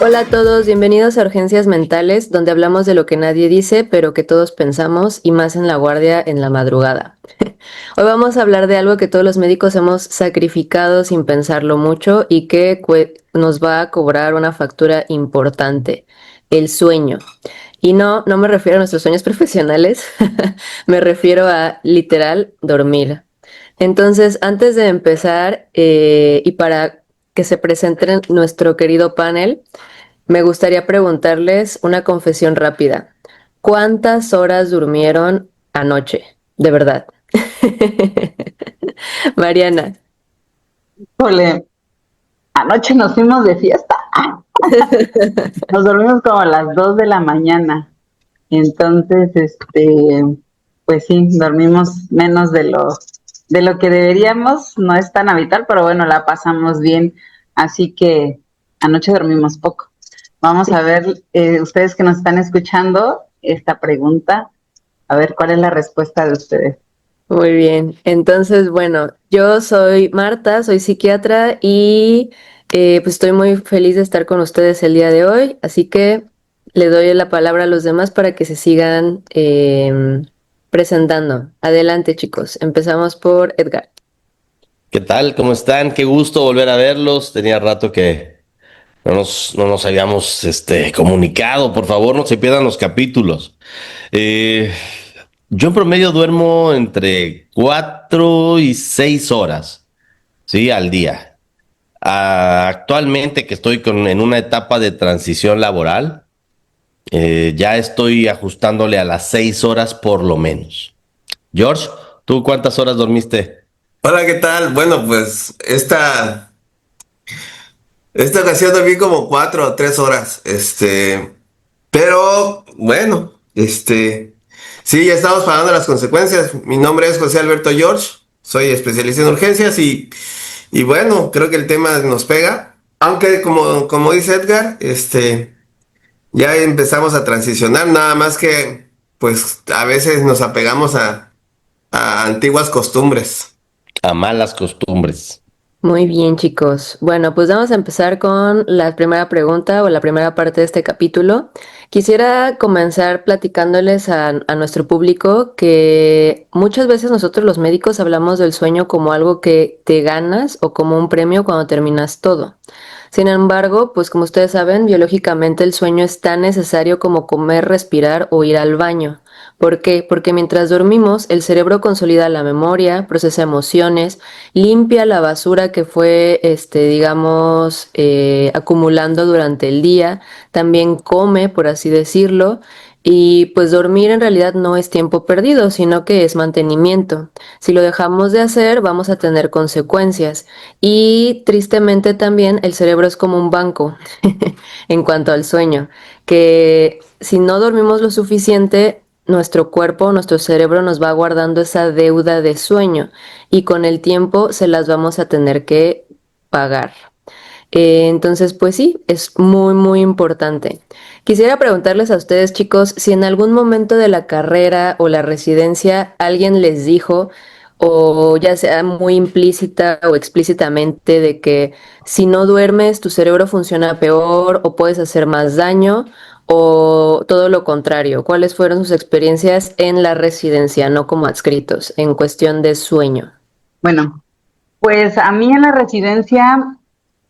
Hola a todos, bienvenidos a Urgencias Mentales, donde hablamos de lo que nadie dice, pero que todos pensamos y más en la guardia en la madrugada. Hoy vamos a hablar de algo que todos los médicos hemos sacrificado sin pensarlo mucho y que nos va a cobrar una factura importante, el sueño. Y no me refiero a nuestros sueños profesionales, me refiero a literal dormir. Entonces, antes de empezar y para que se presente nuestro querido panel, me gustaría preguntarles una confesión rápida. ¿Cuántas horas durmieron anoche? De verdad. Mariana. Híjole, anoche nos fuimos de fiesta. Nos dormimos como a las 2 de la mañana. Entonces, pues sí, dormimos menos de lo que deberíamos. No es tan habitual, pero bueno, la pasamos bien. Así que anoche dormimos poco. Vamos a ver, ustedes que nos están escuchando, esta pregunta, a ver cuál es la respuesta de ustedes. Muy bien. Entonces, bueno, yo soy Marta, soy psiquiatra y pues estoy muy feliz de estar con ustedes el día de hoy. Así que le doy la palabra a los demás para que se sigan presentando. Adelante, chicos. Empezamos por Edgar. ¿Qué tal? ¿Cómo están? Qué gusto volver a verlos. Tenía rato que no nos habíamos comunicado. Por favor, no se pierdan los capítulos. Eh, yo en promedio duermo entre 4 y 6 horas, ¿sí? Al día. Actualmente que estoy en una etapa de transición laboral, ya estoy ajustándole a las 6 horas por lo menos. George, ¿tú cuántas horas dormiste? Hola, ¿qué tal? Bueno, pues esta ocasión dormí como 4 o 3 horas. Pero bueno, sí, ya estamos pagando las consecuencias. Mi nombre es José Alberto George, soy especialista en urgencias y bueno, creo que el tema nos pega. Aunque como dice Edgar, ya empezamos a transicionar, nada más que pues a veces nos apegamos a antiguas costumbres. A malas costumbres. Muy bien, chicos. Bueno, pues vamos a empezar con la primera pregunta o la primera parte de este capítulo. Quisiera comenzar platicándoles a nuestro público que muchas veces nosotros los médicos hablamos del sueño como algo que te ganas o como un premio cuando terminas todo. Sin embargo, pues como ustedes saben, biológicamente el sueño es tan necesario como comer, respirar o ir al baño. ¿Por qué? Porque mientras dormimos, el cerebro consolida la memoria, procesa emociones, limpia la basura que fue, digamos, acumulando durante el día, también come, por así decirlo, y pues dormir en realidad no es tiempo perdido, sino que es mantenimiento. Si lo dejamos de hacer, vamos a tener consecuencias. Y tristemente también el cerebro es como un banco en cuanto al sueño, que si no dormimos lo suficiente, nuestro cuerpo, nuestro cerebro nos va guardando esa deuda de sueño y con el tiempo se las vamos a tener que pagar. Entonces, pues sí, es muy, muy importante. Quisiera preguntarles a ustedes, chicos, si en algún momento de la carrera o la residencia alguien les dijo, o ya sea muy implícita o explícitamente, de que si no duermes tu cerebro funciona peor o puedes hacer más daño, o todo lo contrario. ¿Cuáles fueron sus experiencias en la residencia, no como adscritos, en cuestión de sueño? Bueno, pues a mí en la residencia,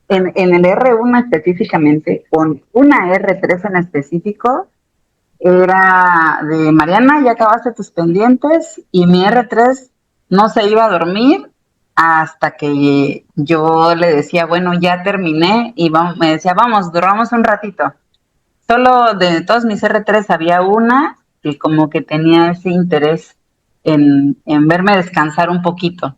en el R1 específicamente, con una R3 en específico, era de Mariana, ya acabaste tus pendientes, y mi R3 no se iba a dormir hasta que yo le decía, bueno, ya terminé, y me decía, vamos, dormamos un ratito. Solo de todos mis R3 había una que como que tenía ese interés en verme descansar un poquito.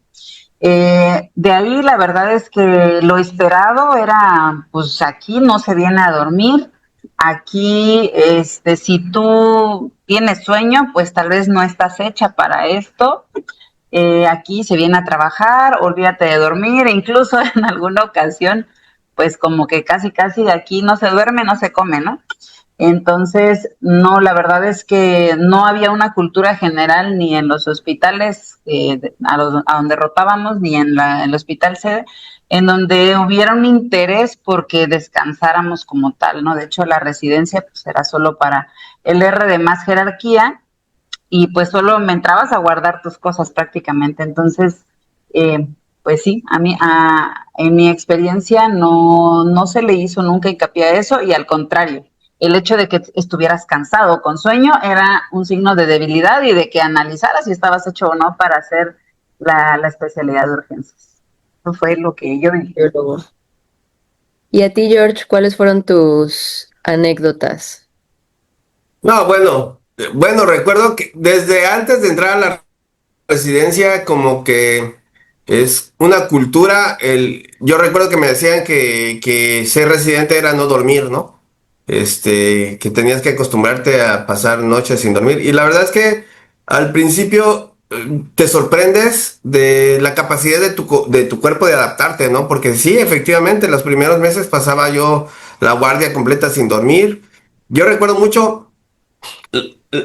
De ahí la verdad es que lo esperado era, pues aquí no se viene a dormir, aquí si tú tienes sueño, pues tal vez no estás hecha para esto, aquí se viene a trabajar, olvídate de dormir, e incluso en alguna ocasión, pues como que casi casi aquí no se duerme, no se come, ¿no? Entonces, no, la verdad es que no había una cultura general ni en los hospitales a donde rotábamos, ni en el hospital sede, en donde hubiera un interés porque descansáramos como tal, ¿no? De hecho, la residencia pues era solo para el R de más jerarquía y pues solo me entrabas a guardar tus cosas prácticamente. Entonces, eh, pues sí, en mi experiencia no se le hizo nunca hincapié a eso y al contrario, el hecho de que estuvieras cansado o con sueño era un signo de debilidad y de que analizaras si estabas hecho o no para hacer la especialidad de urgencias. Eso fue lo que yo dije. Biólogo. ¿Y a ti, George, cuáles fueron tus anécdotas? No, bueno, recuerdo que desde antes de entrar a la residencia como que es una cultura, yo recuerdo que me decían que ser residente era no dormir, ¿no? Que tenías que acostumbrarte a pasar noches sin dormir. Y la verdad es que al principio te sorprendes de la capacidad de tu cuerpo de adaptarte, ¿no? Porque sí, efectivamente, los primeros meses pasaba yo la guardia completa sin dormir. Yo recuerdo mucho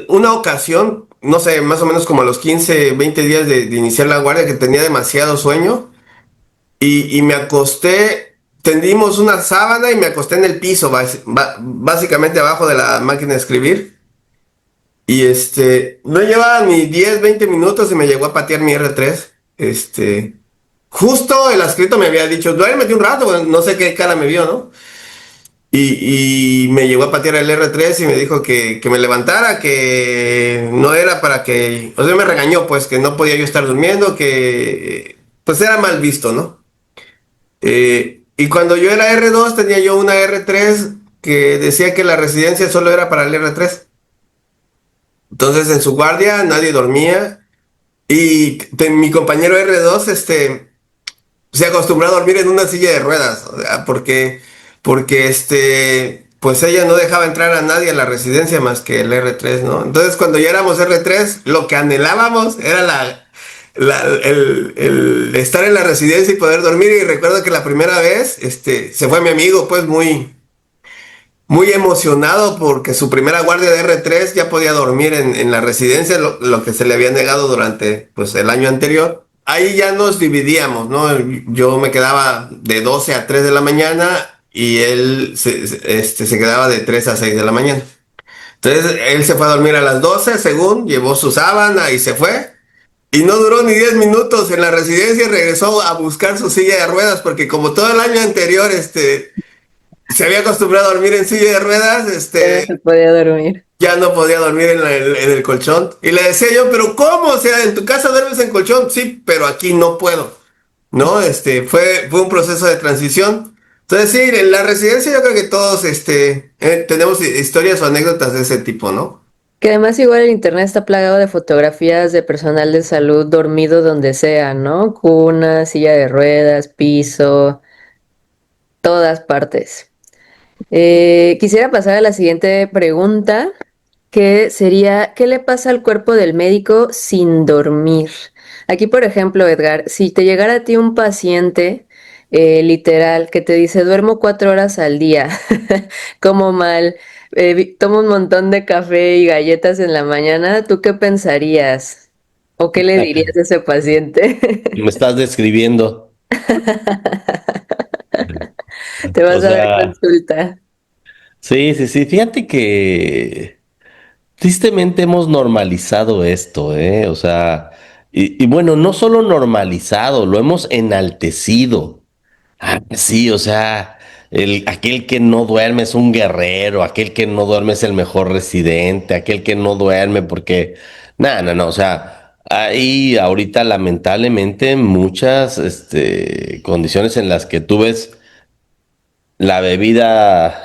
una ocasión, no sé, más o menos como a los 15 20 días de iniciar la guardia, que tenía demasiado sueño y me acosté, tendimos una sábana y me acosté en el piso, básicamente abajo de la máquina de escribir. Y no llevaba ni 10 20 minutos y me llegó a patear mi R3. Justo el adscrito me había dicho, duérmete un rato, bueno, no sé qué cara me vio, ¿no? Y me llegó a patear el R3 y me dijo que me levantara, que no era para que, o sea, me regañó, pues, que no podía yo estar durmiendo, que pues era mal visto, ¿no? Y cuando yo era R2 tenía yo una R3 que decía que la residencia solo era para el R3. Entonces en su guardia nadie dormía y mi compañero R2, se acostumbró a dormir en una silla de ruedas, o sea, porque pues ella no dejaba entrar a nadie a la residencia más que el R3, ¿no? Entonces cuando ya éramos R3, lo que anhelábamos era el estar en la residencia y poder dormir. Y recuerdo que la primera vez, se fue mi amigo, pues muy emocionado porque su primera guardia de R3 ya podía dormir en la residencia, lo que se le había negado durante pues, el año anterior. Ahí ya nos dividíamos, ¿no? Yo me quedaba de 12 a 3 de la mañana y él se quedaba de 3 a 6 de la mañana. Entonces él se fue a dormir a las 12 según, llevó su sábana y se fue. Y no duró ni 10 minutos en la residencia y regresó a buscar su silla de ruedas porque como todo el año anterior, se había acostumbrado a dormir en silla de ruedas, Ya no se podía dormir. ya no podía dormir en el colchón. Y le decía yo, pero ¿cómo? O sea, en tu casa duermes en colchón, sí, pero aquí no puedo. ¿No? Fue un proceso de transición. Entonces, sí, en la residencia yo creo que todos, tenemos historias o anécdotas de ese tipo, ¿no? Que además igual el internet está plagado de fotografías de personal de salud dormido donde sea, ¿no? Cuna, silla de ruedas, piso, todas partes. Quisiera pasar a la siguiente pregunta, que sería, ¿qué le pasa al cuerpo del médico sin dormir? Aquí, por ejemplo, Edgar, si te llegara a ti un paciente literal que te dice, duermo 4 horas al día, como mal, tomo un montón de café y galletas en la mañana, ¿tú qué pensarías? ¿O qué le dirías a ese paciente? Me estás describiendo. Te O vas a dar sea, consulta. sí, sí, sí. Fíjate que tristemente hemos normalizado esto, ¿eh? O sea, y bueno, no solo normalizado, lo hemos enaltecido. Ah, sí, o sea, aquel que no duerme es un guerrero, aquel que no duerme es el mejor residente, aquel que no duerme porque, no, no, no, o sea, hay ahorita lamentablemente muchas, condiciones en las que tú ves la bebida,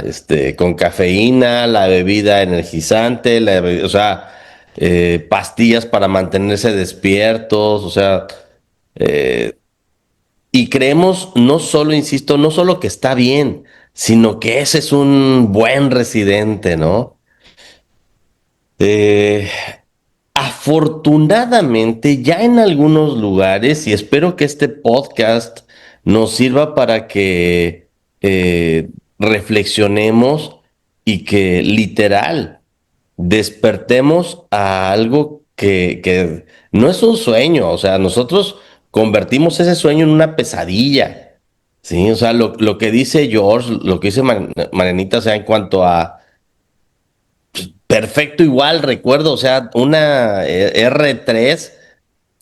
con cafeína, la bebida energizante, o sea, pastillas para mantenerse despiertos, o sea, eh, y creemos, no solo, insisto, no solo que está bien, sino que ese es un buen residente, ¿no? Eh, Afortunadamente, ya en algunos lugares, y espero que este podcast nos sirva para que reflexionemos, y que literal despertemos a algo que no es un sueño, o sea, nosotros convertimos ese sueño en una pesadilla, ¿sí? O sea, lo que dice George, lo que dice Marianita, o sea, en cuanto a perfecto igual, recuerdo, o sea, una R3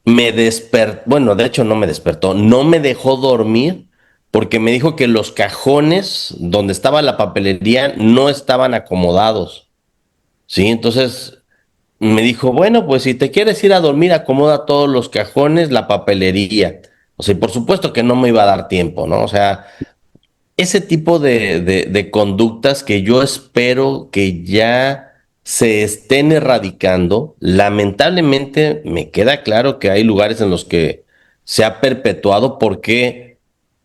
me despertó, bueno, de hecho no me despertó, no me dejó dormir porque me dijo que los cajones donde estaba la papelería no estaban acomodados, ¿sí? Entonces me dijo, bueno, pues si te quieres ir a dormir, acomoda todos los cajones, la papelería. O sea, y por supuesto que no me iba a dar tiempo, ¿no? O sea, ese tipo de conductas que yo espero que ya se estén erradicando. Lamentablemente me queda claro que hay lugares en los que se ha perpetuado porque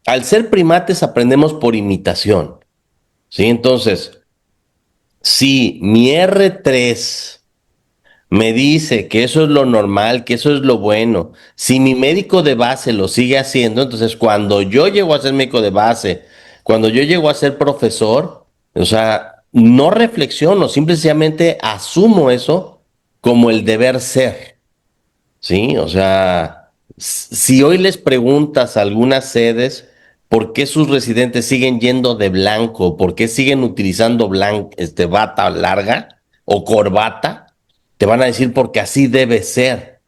al ser primates aprendemos por imitación, ¿sí? Entonces, si mi R3 me dice que eso es lo normal, que eso es lo bueno. Si mi médico de base lo sigue haciendo, entonces cuando yo llego a ser médico de base, cuando yo llego a ser profesor, o sea, no reflexiono, simplemente asumo eso como el deber ser. Sí, o sea, si hoy les preguntas a algunas sedes por qué sus residentes siguen yendo de blanco, por qué siguen utilizando bata larga o corbata, te van a decir porque así debe ser,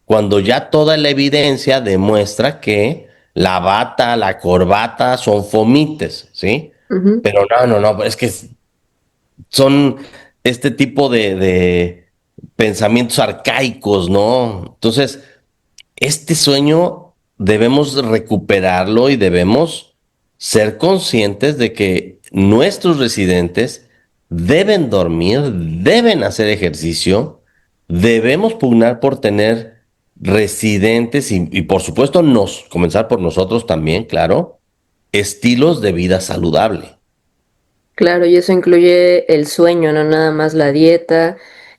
cuando ya toda la evidencia demuestra que la bata, la corbata son fomites, ¿sí? Ujú. Pero no, es que son este tipo de pensamientos arcaicos, ¿no? Entonces, este sueño debemos recuperarlo y debemos ser conscientes de que nuestros residentes deben dormir, deben hacer ejercicio, debemos pugnar por tener residentes y por supuesto comenzar por nosotros también, claro, estilos de vida saludable. Claro, y eso incluye el sueño, no nada más la dieta.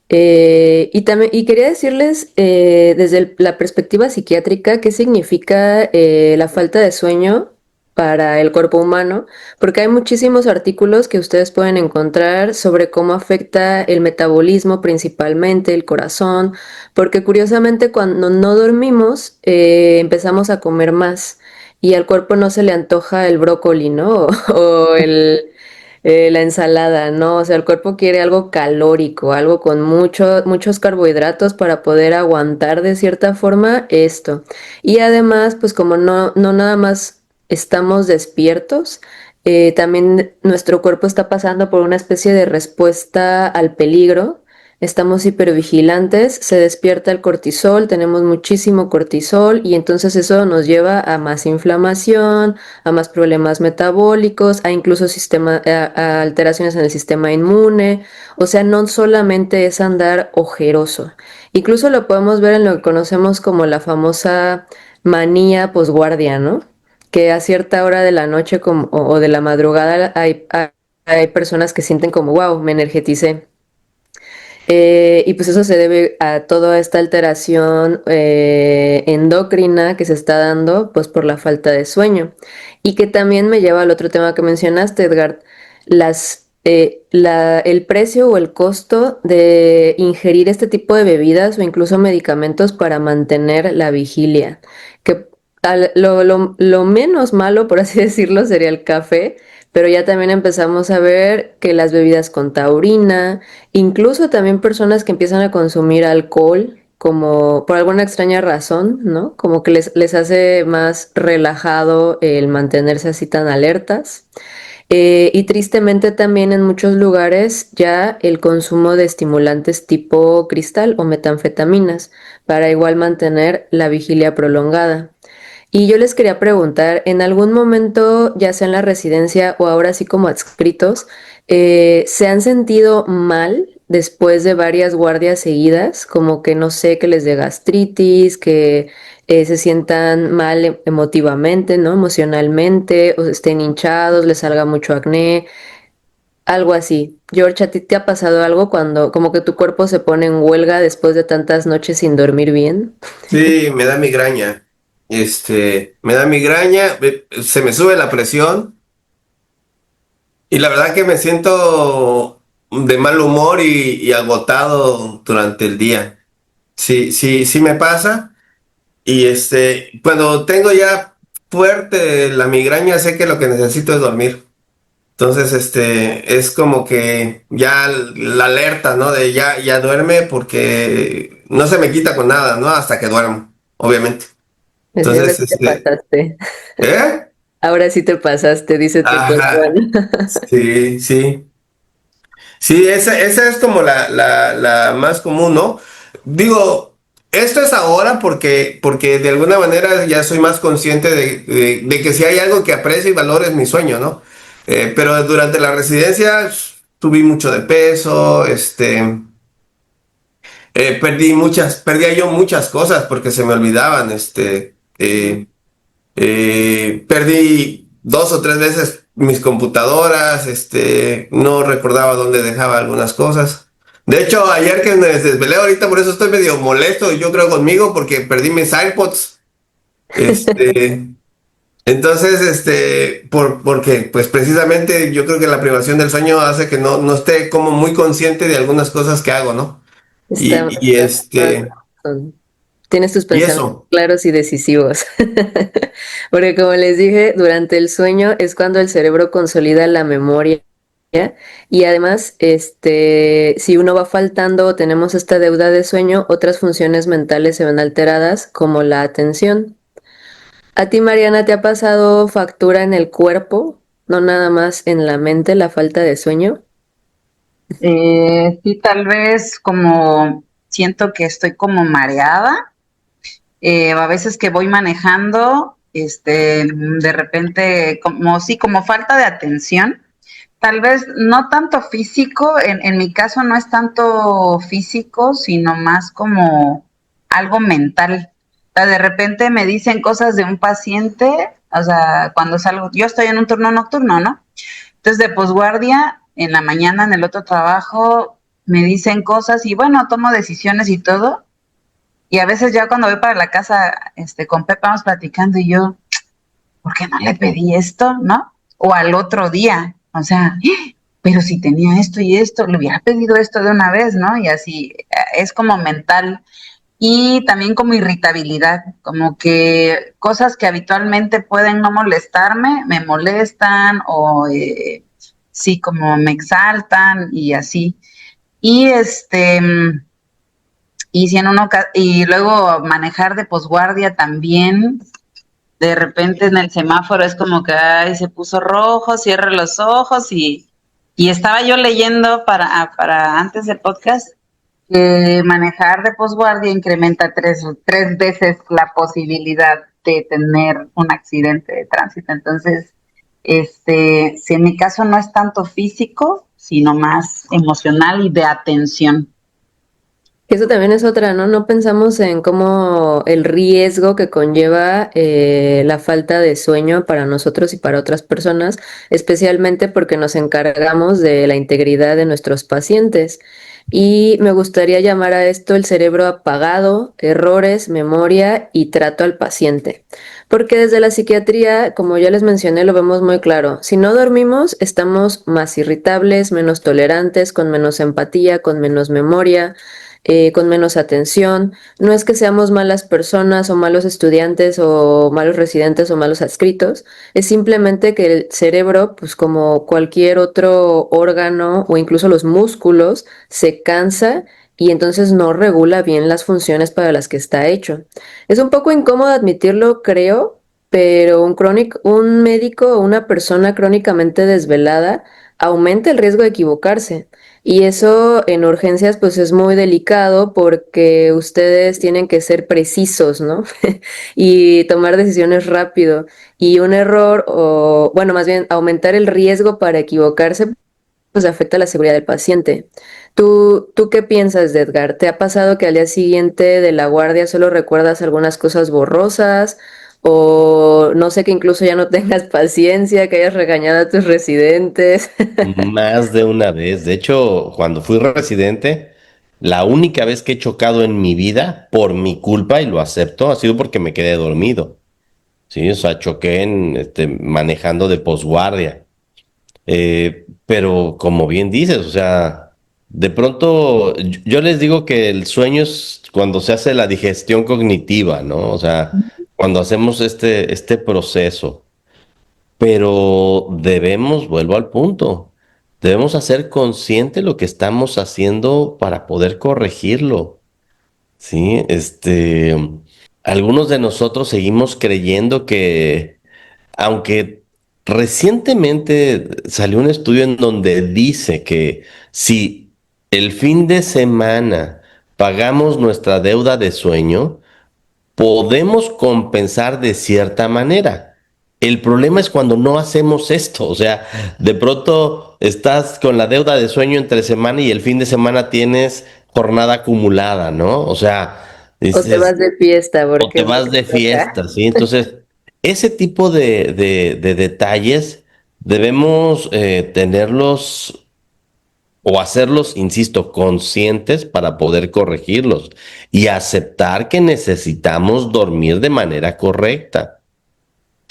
Y también, y quería decirles desde la perspectiva psiquiátrica qué significa la falta de sueño para el cuerpo humano, porque hay muchísimos artículos que ustedes pueden encontrar sobre cómo afecta el metabolismo, principalmente el corazón, porque curiosamente cuando no dormimos empezamos a comer más y al cuerpo no se le antoja el brócoli, ¿no? O la ensalada, ¿no? O sea, el cuerpo quiere algo calórico, algo con muchos carbohidratos para poder aguantar de cierta forma esto. Y además, pues como no nada más estamos despiertos, también nuestro cuerpo está pasando por una especie de respuesta al peligro. Estamos hipervigilantes, se despierta el cortisol, tenemos muchísimo cortisol y entonces eso nos lleva a más inflamación, a más problemas metabólicos, a incluso a alteraciones en el sistema inmune. O sea, no solamente es andar ojeroso. Incluso lo podemos ver en lo que conocemos como la famosa manía posguardia, ¿no? Que a cierta hora de la noche o de la madrugada hay personas que sienten como, wow, me energeticé. Y pues eso se debe a toda esta alteración endocrina que se está dando pues por la falta de sueño. Y que también me lleva al otro tema que mencionaste, Edgar, el precio o el costo de ingerir este tipo de bebidas o incluso medicamentos para mantener la vigilia. Que lo menos malo, por así decirlo, sería el café, pero ya también empezamos a ver que las bebidas con taurina, incluso también personas que empiezan a consumir alcohol, como por alguna extraña razón, ¿no? Como que les hace más relajado el mantenerse así tan alertas. Y tristemente también en muchos lugares ya el consumo de estimulantes tipo cristal o metanfetaminas para igual mantener la vigilia prolongada. Y yo les quería preguntar, ¿en algún momento, ya sea en la residencia o ahora sí como adscritos, se han sentido mal después de varias guardias seguidas? Como que no sé, que les dé gastritis, que se sientan mal emotivamente, ¿no? Emocionalmente, o estén hinchados, les salga mucho acné, algo así. George, ¿a ti te ha pasado algo cuando como que tu cuerpo se pone en huelga después de tantas noches sin dormir bien? Sí, me da migraña. Me da migraña, se me sube la presión Y la verdad que me siento de mal humor y agotado durante el día. Sí, sí, sí me pasa. Y cuando tengo ya fuerte la migraña, sé que lo que necesito es dormir. Entonces, es como que ya la alerta, ¿no? De ya, ya duerme porque no se me quita con nada, ¿no? Hasta que duermo, obviamente. Así ahora Entonces, sí te pasaste. ¿eh? Ahora sí te pasaste, dice tu Ajá. bueno. Sí, sí. Sí, esa es como la más común, ¿no? Digo, esto es ahora porque de alguna manera ya soy más consciente de que si hay algo que aprecio y valoro es mi sueño, ¿no? Pero durante la residencia subí mucho de peso, perdía yo muchas cosas porque se me olvidaban, perdí 2 o 3 veces mis computadoras, no recordaba dónde dejaba algunas cosas. De hecho, ayer que me desvelé ahorita, por eso estoy medio molesto, yo creo conmigo, porque perdí mis AirPods. Este, entonces, porque, pues precisamente yo creo que la privación del sueño hace que no esté como muy consciente de algunas cosas que hago, ¿no? Está, Y, y este, tienes tus y pensamientos eso. claros y decisivos. Porque como les dije, durante el sueño es cuando el cerebro consolida la memoria y además, si uno va faltando o tenemos esta deuda de sueño, otras funciones mentales se ven alteradas, como la atención. ¿A ti, Mariana, te ha pasado factura en el cuerpo, no nada más en la mente, la falta de sueño? Sí, tal vez como siento que estoy como mareada, a veces que voy manejando, de repente, como sí, como falta de atención. Tal vez no tanto físico, en mi caso no es tanto físico, sino más como algo mental. O sea, de repente me dicen cosas de un paciente, o sea, cuando salgo, yo estoy en un turno nocturno, ¿no? Entonces, de posguardia, en la mañana, en el otro trabajo, me dicen cosas y bueno, tomo decisiones y todo. Y a veces ya cuando voy para la casa, con Pepa vamos platicando y yo, ¿por qué no le pedí esto, no? O al otro día, o sea, pero si tenía esto y esto, le hubiera pedido esto de una vez, ¿no? Y así es como mental y también como irritabilidad, como que cosas que habitualmente pueden no molestarme, me molestan o sí, como me exaltan y así. Y y si en uno y luego manejar de posguardia también, de repente en el semáforo es como que ay, se puso rojo, cierra los ojos y estaba yo leyendo para antes del podcast que manejar de posguardia incrementa tres veces la posibilidad de tener un accidente de tránsito. Entonces, si en mi caso no es tanto físico, sino más emocional y de atención. Eso también es otra, ¿no? No pensamos en cómo el riesgo que conlleva la falta de sueño para nosotros y para otras personas, especialmente porque nos encargamos de la integridad de nuestros pacientes. Y me gustaría llamar a esto el cerebro apagado, errores, memoria y trato al paciente. Porque desde la psiquiatría, como ya les mencioné, lo vemos muy claro. Si no dormimos, estamos más irritables, menos tolerantes, con menos empatía, con menos memoria, con menos atención. No es que seamos malas personas o malos estudiantes o malos residentes o malos adscritos, es simplemente que el cerebro, pues como cualquier otro órgano o incluso los músculos, se cansa y entonces no regula bien las funciones para las que está hecho. Es un poco incómodo admitirlo, creo, pero un médico o una persona crónicamente desvelada aumenta el riesgo de equivocarse. Y eso en urgencias pues es muy delicado porque ustedes tienen que ser precisos, ¿no? Y tomar decisiones rápido. Y un error o, bueno, más bien aumentar el riesgo para equivocarse pues afecta la seguridad del paciente. ¿Tú qué piensas, Edgar? ¿Te ha pasado que al día siguiente de la guardia solo recuerdas algunas cosas borrosas? O no sé, que incluso ya no tengas paciencia, que hayas regañado a tus residentes. Más de una vez. De hecho, cuando fui residente, la única vez que he chocado en mi vida por mi culpa, y lo acepto, ha sido porque me quedé dormido. Sí, o sea, choqué manejando de posguardia. Pero como bien dices, o sea, de pronto yo les digo que el sueño es cuando se hace la digestión cognitiva, ¿no? O sea, cuando hacemos este proceso. Pero debemos, vuelvo al punto, debemos hacer consciente lo que estamos haciendo para poder corregirlo. Sí, algunos de nosotros seguimos creyendo que, aunque recientemente salió un estudio en donde dice que si el fin de semana pagamos nuestra deuda de sueño, podemos compensar de cierta manera. El problema es cuando no hacemos esto, o sea, de pronto estás con la deuda de sueño entre semana y el fin de semana tienes jornada acumulada, ¿no? O sea, O te dices, vas de fiesta o porque te es lo vas que de toca. fiesta, ¿sí? Entonces, ese tipo de detalles debemos tenerlos o hacerlos, insisto, conscientes para poder corregirlos y aceptar que necesitamos dormir de manera correcta.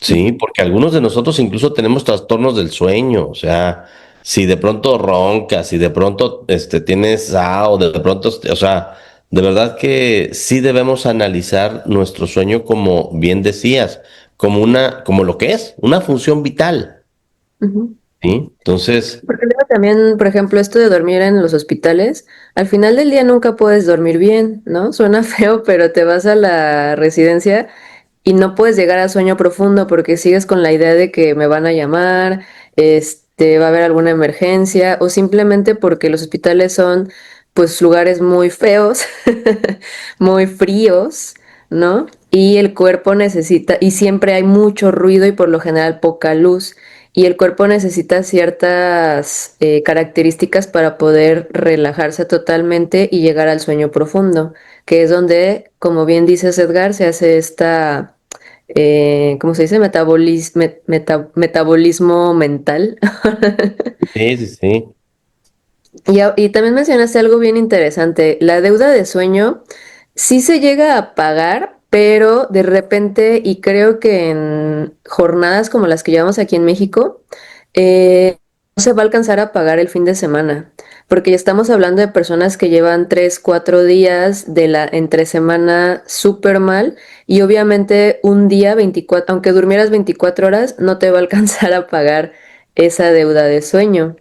Sí, porque algunos de nosotros incluso tenemos trastornos del sueño, o sea, si de pronto roncas, si de pronto tienes o de pronto, o sea, de verdad que sí debemos analizar nuestro sueño como bien decías, como lo que es, una función vital, Ujú. ¿sí? Entonces, Porque luego también, por ejemplo, esto de dormir en los hospitales, al final del día nunca puedes dormir bien, ¿no? Suena feo, pero te vas a la residencia y no puedes llegar a sueño profundo porque sigues con la idea de que me van a llamar, va a haber alguna emergencia o simplemente porque los hospitales son pues lugares muy feos, muy fríos, ¿no? Y el cuerpo necesita, y siempre hay mucho ruido y por lo general poca luz, y el cuerpo necesita ciertas características para poder relajarse totalmente y llegar al sueño profundo, que es donde, como bien dices Edgar, se hace esta ¿cómo se dice? Metabolismo mental. sí, sí, sí. Y también mencionaste algo bien interesante. La deuda de sueño sí se llega a pagar, pero de repente, y creo que en jornadas como las que llevamos aquí en México, no se va a alcanzar a pagar el fin de semana, porque ya estamos hablando de personas que llevan 3, 4 días de la entre semana súper mal, y obviamente un día 24, aunque durmieras 24 horas, no te va a alcanzar a pagar esa deuda de sueño.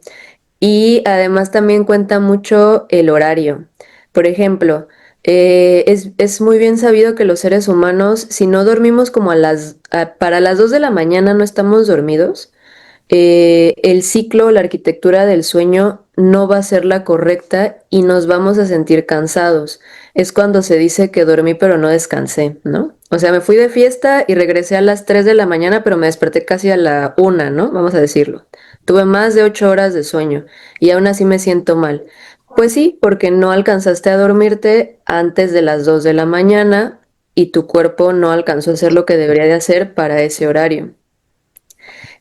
Y además también cuenta mucho el horario. Por ejemplo, es muy bien sabido que los seres humanos, si no dormimos como para las 2 de la mañana no estamos dormidos, el ciclo, la arquitectura del sueño no va a ser la correcta y nos vamos a sentir cansados. Es cuando se dice que dormí pero no descansé, ¿no? O sea, me fui de fiesta y regresé a las 3 de la mañana, pero me desperté casi a la 1, ¿no? Vamos a decirlo. Tuve más de 8 horas de sueño y aún así me siento mal. Pues sí, porque no alcanzaste a dormirte antes de las 2 de la mañana y tu cuerpo no alcanzó a hacer lo que debería de hacer para ese horario,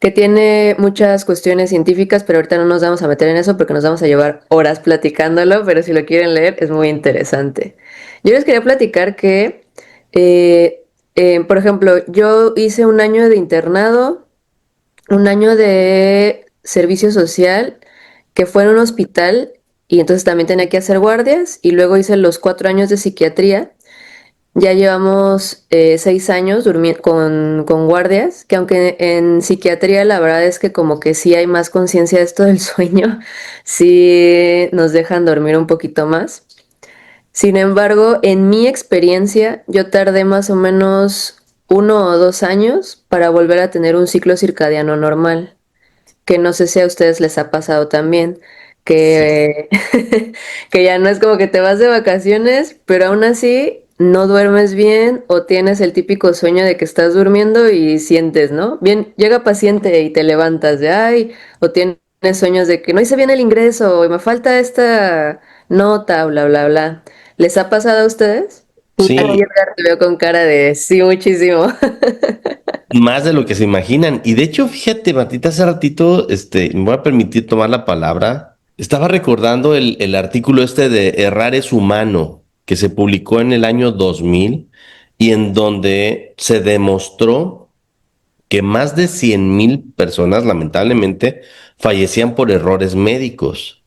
que tiene muchas cuestiones científicas, pero ahorita no nos vamos a meter en eso porque nos vamos a llevar horas platicándolo, pero si lo quieren leer es muy interesante. Yo les quería platicar que, por ejemplo, yo hice un año de internado, un año de servicio social, que fue en un hospital y entonces también tenía que hacer guardias y luego hice los 4 años de psiquiatría. Ya llevamos 6 años con guardias, que aunque en psiquiatría la verdad es que como que sí hay más conciencia de esto del sueño, sí nos dejan dormir un poquito más. Sin embargo, en mi experiencia, yo tardé más o menos 1 o 2 años para volver a tener un ciclo circadiano normal, que no sé si a ustedes les ha pasado también, Sí. que, que ya no es como que te vas de vacaciones, pero aún así no duermes bien o tienes el típico sueño de que estás durmiendo y sientes, ¿no? Bien, llega paciente y te levantas de ay, o tienes sueños de que no hice bien el ingreso y me falta esta nota, bla, bla, bla. ¿Les ha pasado a ustedes? A ti, Sí, Edgar, te veo con cara de sí, muchísimo. más de lo que se imaginan. Y de hecho, fíjate, Matita, hace ratito, me voy a permitir tomar la palabra. Estaba recordando el artículo de Errar es humano, que se publicó en el año 2000 y en donde se demostró que más de 100,000 personas lamentablemente fallecían por errores médicos.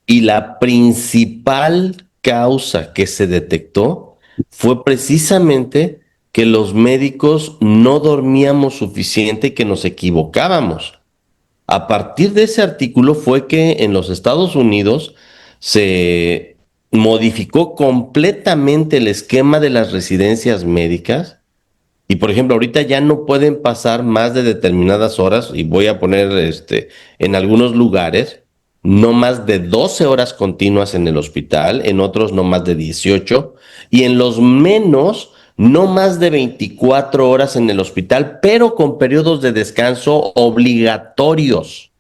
Y la principal causa que se detectó fue precisamente que los médicos no dormíamos suficiente y que nos equivocábamos. A partir de ese artículo fue que en los Estados Unidos se modificó completamente el esquema de las residencias médicas y, por ejemplo, ahorita ya no pueden pasar más de determinadas horas, y voy a poner en algunos lugares, no más de 12 horas continuas en el hospital, en otros no más de 18, y en los menos, no más de 24 horas en el hospital, pero con periodos de descanso obligatorios.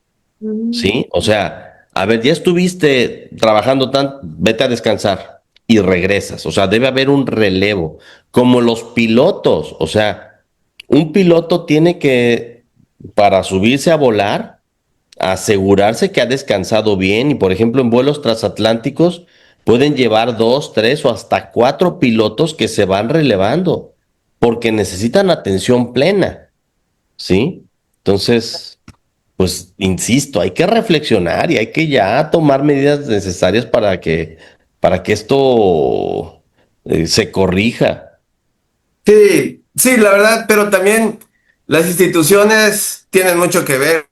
¿Sí? O sea, a ver, ya estuviste trabajando tanto, vete a descansar y regresas. O sea, debe haber un relevo, como los pilotos. O sea, un piloto tiene que, para subirse a volar, asegurarse que ha descansado bien y, por ejemplo, en vuelos transatlánticos pueden llevar 2, 3 o hasta 4 pilotos que se van relevando porque necesitan atención plena, ¿sí? Entonces, pues insisto, hay que reflexionar y hay que ya tomar medidas necesarias para que esto se corrija. Sí, sí, la verdad, pero también las instituciones tienen mucho que ver,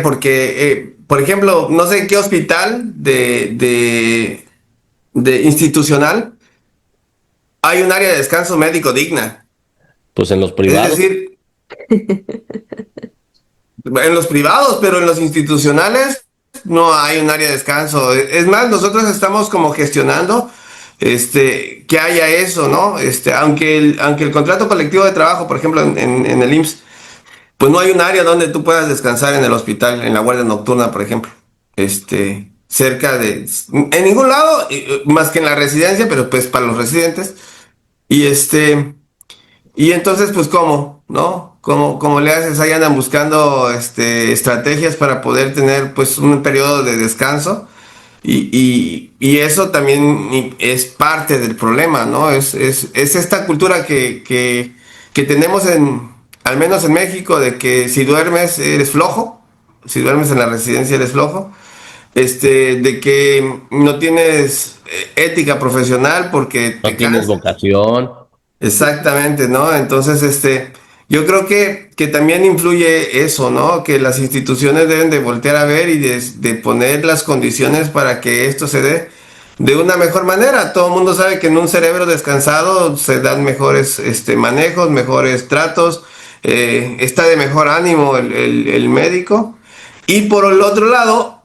porque, por ejemplo, no sé en qué hospital de institucional hay un área de descanso médico digna. Pues en los Es privados, decir, en los privados, pero en los institucionales no hay un área de descanso. Es más, nosotros estamos como gestionando que haya eso, ¿no? Aunque el contrato colectivo de trabajo, por ejemplo, en el IMSS, pues no hay un área donde tú puedas descansar en el hospital, en la guardia nocturna, por ejemplo. Cerca de, en ningún lado, más que en la residencia, pero pues para los residentes. Y y entonces, pues, ¿cómo? ¿No? ¿Cómo le haces? Ahí andan buscando estrategias para poder tener pues un periodo de descanso. Y eso también es parte del problema, ¿no? Es esta cultura que tenemos al menos en México, de que si duermes eres flojo, si duermes en la residencia eres flojo, de que no tienes ética profesional porque no te tienes cansas. vocación. Exactamente, ¿no? Entonces, yo creo que también influye eso, ¿no? Que las instituciones deben de voltear a ver y de poner las condiciones para que esto se dé de una mejor manera. Todo el mundo sabe que en un cerebro descansado se dan mejores, manejos, mejores tratos, está de mejor ánimo el médico. Y por el otro lado,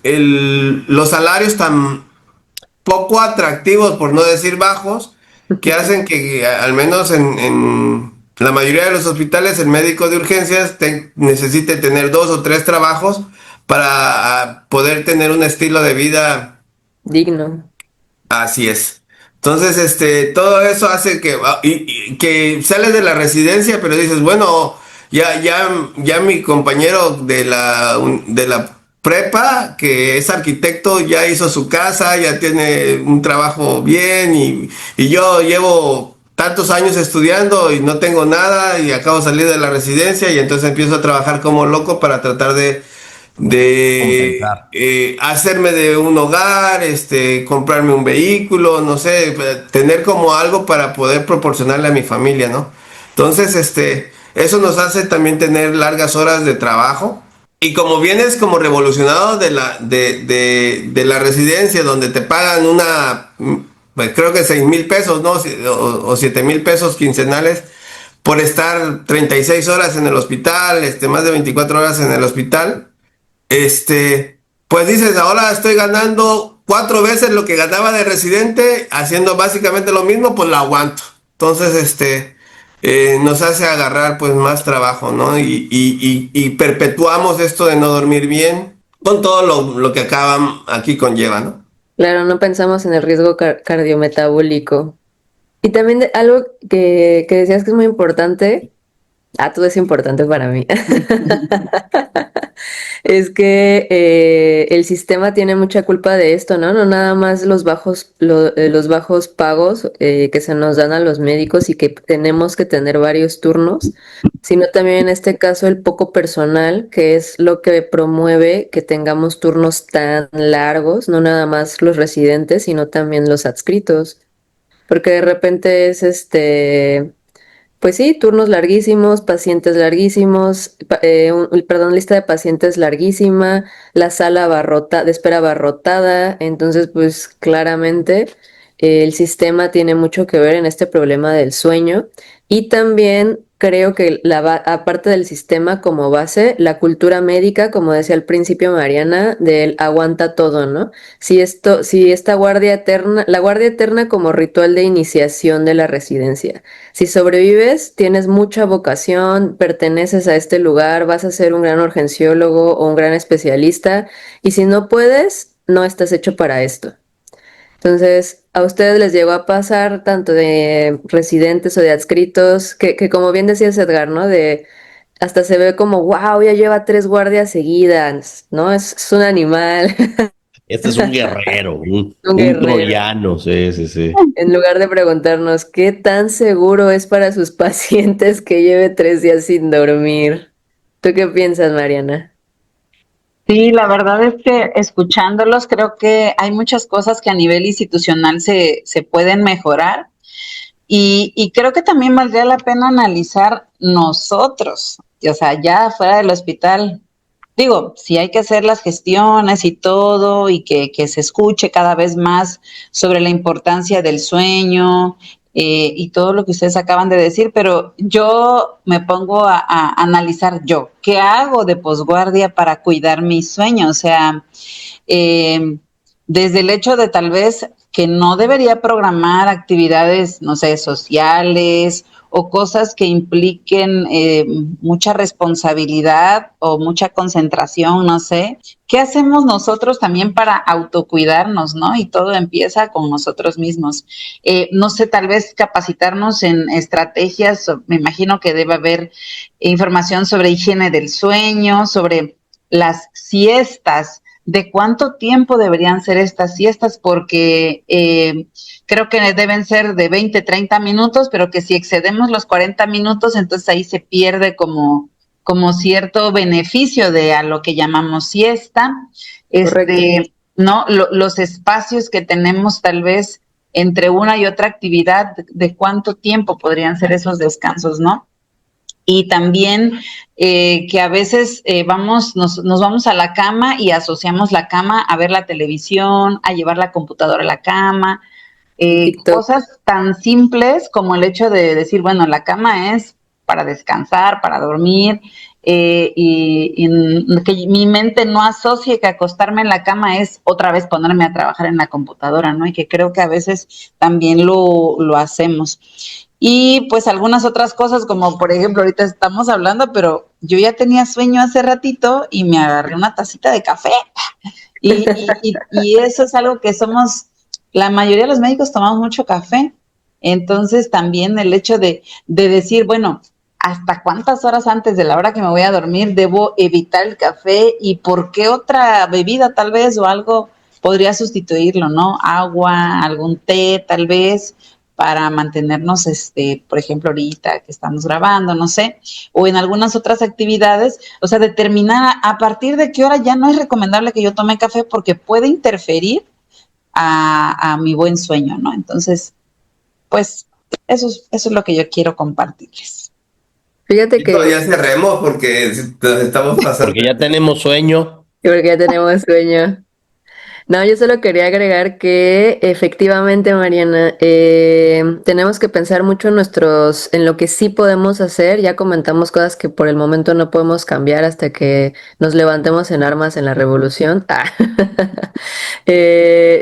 los salarios tan poco atractivos, por no decir bajos, que hacen que al menos en la mayoría de los hospitales el médico de urgencias necesite tener 2 o 3 trabajos para poder tener un estilo de vida. Digno. Así es. Entonces, todo eso hace que sales de la residencia, pero dices, bueno, ya mi compañero de la prepa, que es arquitecto, ya hizo su casa, ya tiene un trabajo bien, y yo llevo tantos años estudiando y no tengo nada, y acabo de salir de la residencia, y entonces empiezo a trabajar como loco para tratar de Compensar. hacerme de un hogar, comprarme un vehículo, no sé, tener como algo para poder proporcionarle a mi familia, ¿no? Entonces, eso nos hace también tener largas horas de trabajo. Y como vienes como revolucionado de la residencia, donde te pagan pues creo que 6,000 pesos, ¿no? O 7,000 pesos quincenales por estar 36 horas en el hospital, más de 24 horas en el hospital. Pues dices, ahora estoy ganando 4 veces lo que ganaba de residente, haciendo básicamente lo mismo, pues lo aguanto. Entonces, nos hace agarrar pues más trabajo, ¿no? Y perpetuamos esto de no dormir bien, con todo lo que acaba aquí conlleva, ¿no? Claro, no pensamos en el riesgo cardiometabólico. Y también algo que decías que es muy importante, todo es importante para mí, es que el sistema tiene mucha culpa de esto, ¿no? No nada más los bajos pagos que se nos dan a los médicos y que tenemos que tener varios turnos, sino también en este caso el poco personal, que es lo que promueve que tengamos turnos tan largos, no nada más los residentes, sino también los adscritos, porque de repente es pues sí, turnos larguísimos, pacientes larguísimos, perdón, lista de pacientes larguísima, la sala de espera abarrotada, entonces pues claramente el sistema tiene mucho que ver en este problema del sueño y también creo que aparte del sistema como base, la cultura médica, como decía al principio Mariana, del aguanta todo, ¿no? Si esta guardia eterna, la guardia eterna como ritual de iniciación de la residencia. Si sobrevives, tienes mucha vocación, perteneces a este lugar, vas a ser un gran urgenciólogo o un gran especialista, y si no puedes, no estás hecho para esto. Entonces, a ustedes les llegó a pasar tanto de residentes o de adscritos, que como bien decías Edgar, ¿no? De hasta se ve como, wow, ya lleva 3 guardias seguidas, ¿no? Es un animal, Este es un guerrero, un un guerrero. troyano, sí, sí, sí. En lugar de preguntarnos qué tan seguro es para sus pacientes que lleve 3 días sin dormir. ¿Tú qué piensas, Mariana? Sí, la verdad es que escuchándolos creo que hay muchas cosas que a nivel institucional se pueden mejorar y creo que también valdría la pena analizar nosotros, o sea, ya fuera del hospital. Digo, si hay que hacer las gestiones y todo y que se escuche cada vez más sobre la importancia del sueño y todo lo que ustedes acaban de decir, pero yo me pongo a analizar yo, ¿qué hago de posguardia para cuidar mi sueño? O sea, eh, desde el hecho de tal vez que no debería programar actividades, no sé, sociales o cosas que impliquen mucha responsabilidad o mucha concentración, no sé. ¿Qué hacemos nosotros también para autocuidarnos, no? Y todo empieza con nosotros mismos. No sé, tal vez capacitarnos en estrategias, me imagino que debe haber información sobre higiene del sueño, sobre las siestas, de cuánto tiempo deberían ser estas siestas, porque creo que deben ser de 20, 30 minutos, pero que si excedemos los 40 minutos, entonces ahí se pierde como cierto beneficio de a lo que llamamos siesta. Correcto. ¿No? Los espacios que tenemos tal vez entre una y otra actividad, de cuánto tiempo podrían ser esos descansos, ¿no? Y también que a veces nos vamos a la cama y asociamos la cama a ver la televisión, a llevar la computadora a la cama, TikTok. cosas tan simples como el hecho de decir, bueno, la cama es para descansar, para dormir, y que mi mente no asocie que acostarme en la cama es otra vez ponerme a trabajar en la computadora, ¿no? Y que creo que a veces también lo hacemos. Y pues algunas otras cosas, como por ejemplo, ahorita estamos hablando, pero yo ya tenía sueño hace ratito y me agarré una tacita de café. Y eso es algo que somos, la mayoría de los médicos tomamos mucho café. Entonces también el hecho de decir, bueno, ¿hasta cuántas horas antes de la hora que me voy a dormir debo evitar el café? ¿Y por qué otra bebida tal vez o algo podría sustituirlo, ¿no? Agua, algún té tal vez para mantenernos, por ejemplo, ahorita que estamos grabando, no sé, o en algunas otras actividades, o sea, determinar a partir de qué hora ya no es recomendable que yo tome café porque puede interferir a mi buen sueño, ¿no? Entonces, pues eso es lo que yo quiero compartirles. Fíjate Chicos, que, ya cerremos porque nos estamos pasando. Porque ya tenemos sueño. porque ya tenemos sueño. No, yo solo quería agregar que efectivamente, Mariana, tenemos que pensar mucho en lo que sí podemos hacer. Ya comentamos cosas que por el momento no podemos cambiar hasta que nos levantemos en armas en la revolución.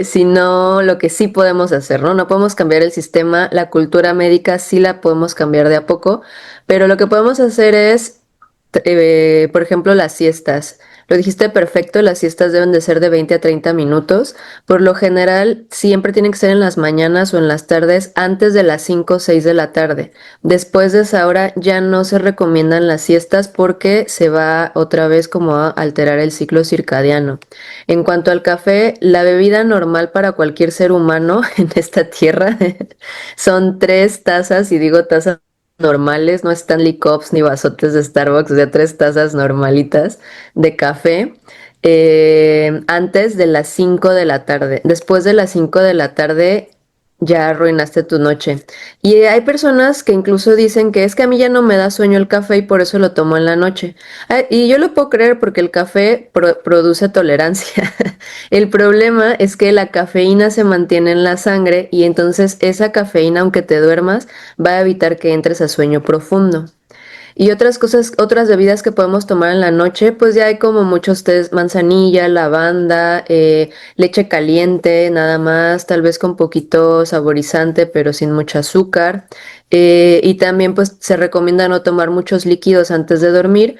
Sino lo que sí podemos hacer, ¿no? No podemos cambiar el sistema, la cultura médica sí la podemos cambiar de a poco, pero lo que podemos hacer es, por ejemplo, las siestas. Lo dijiste perfecto, las siestas deben de ser de 20 a 30 minutos. Por lo general, siempre tienen que ser en las mañanas o en las tardes antes de las 5 o 6 de la tarde. Después de esa hora ya no se recomiendan las siestas porque se va otra vez como a alterar el ciclo circadiano. En cuanto al café, la bebida normal para cualquier ser humano en esta tierra son 3 tazas, y digo tazas normales, no Stanley Cups ni vasotes de Starbucks, o sea, 3 tazas normalitas de café antes de las 5 de la tarde. Después de las 5 de la tarde ya arruinaste tu noche. Y hay personas que incluso dicen que es que a mí ya no me da sueño el café y por eso lo tomo en la noche. Y yo lo puedo creer porque el café produce tolerancia. El problema es que la cafeína se mantiene en la sangre y entonces esa cafeína, aunque te duermas, va a evitar que entres a sueño profundo. Y otras cosas, otras bebidas que podemos tomar en la noche, pues ya hay como muchos tés, manzanilla, lavanda, leche caliente, nada más, tal vez con poquito saborizante, pero sin mucho azúcar. Y también pues se recomienda no tomar muchos líquidos antes de dormir,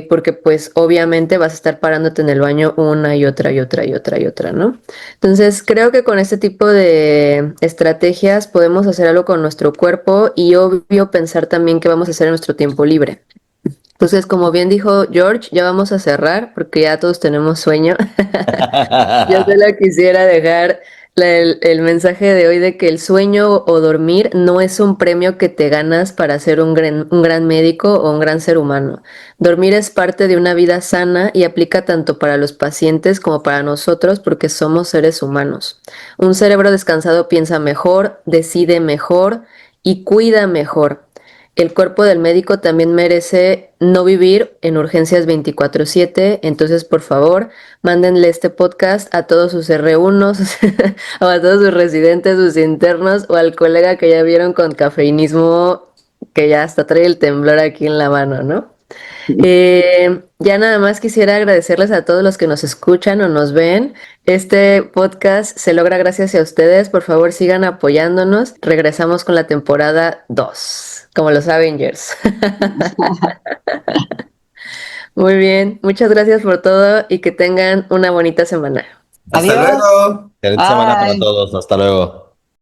porque pues obviamente vas a estar parándote en el baño una y otra y otra y otra y otra, ¿no? Entonces creo que con este tipo de estrategias podemos hacer algo con nuestro cuerpo y obvio pensar también qué vamos a hacer en nuestro tiempo libre. Entonces, como bien dijo George, ya vamos a cerrar porque ya todos tenemos sueño. Yo solo quisiera dejar el mensaje de hoy de que el sueño o dormir no es un premio que te ganas para ser un gran médico o un gran ser humano. Dormir es parte de una vida sana y aplica tanto para los pacientes como para nosotros porque somos seres humanos. Un cerebro descansado piensa mejor, decide mejor y cuida mejor. El cuerpo del médico también merece no vivir en urgencias 24/7, entonces por favor, mándenle este podcast a todos sus R1s o a todos sus residentes, sus internos o al colega que ya vieron con cafeinismo que ya hasta trae el temblor aquí en la mano, ¿no? Ya nada más quisiera agradecerles a todos los que nos escuchan o nos ven. Este podcast se logra gracias a ustedes. Por favor, sigan apoyándonos. Regresamos con la temporada 2, como los Avengers. Muy bien, muchas gracias por todo y que tengan una bonita semana. Hasta Adiós. luego. Excelente semana para Bye. todos. Hasta luego.